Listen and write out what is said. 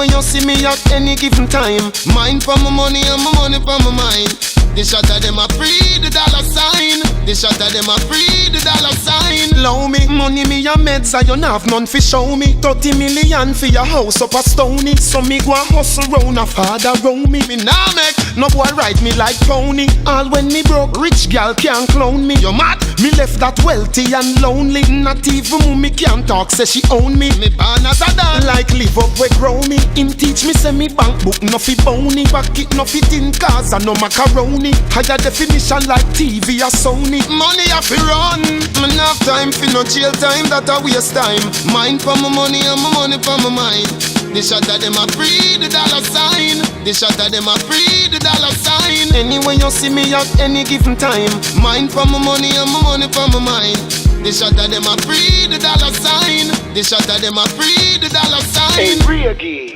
When you see me at any given time, mind for my money and my money for my mind. The shot of them a free the dollar sign. The shot of them a free the dollar sign. Low me, money me a meds, I don't have none fi show me. 30 million for your house up a stony. So me go a hustle round a father round me. Me nah make no boy ride me like pony. All when me broke, rich gal can't clone me. You mad? Me left that wealthy and lonely. Not even mommy can't talk, say she own me. Me born as a dad, like live up where grow me. Him teach me say me bank book no fi bony. Pocket no fit in cars and no macaroni. Higher definition like TV or Sony. Money I fi run. Me not have time fi no jail time, that a waste time. Mind for my money and my money for my mind. The shot of them a free the dollar sign. The shot of them a free the dollar sign. Anyway you see me at any given time, mind for my money and my money for my mind. The shot of them a free the dollar sign. The shot of them a free the dollar sign. Hey, free again.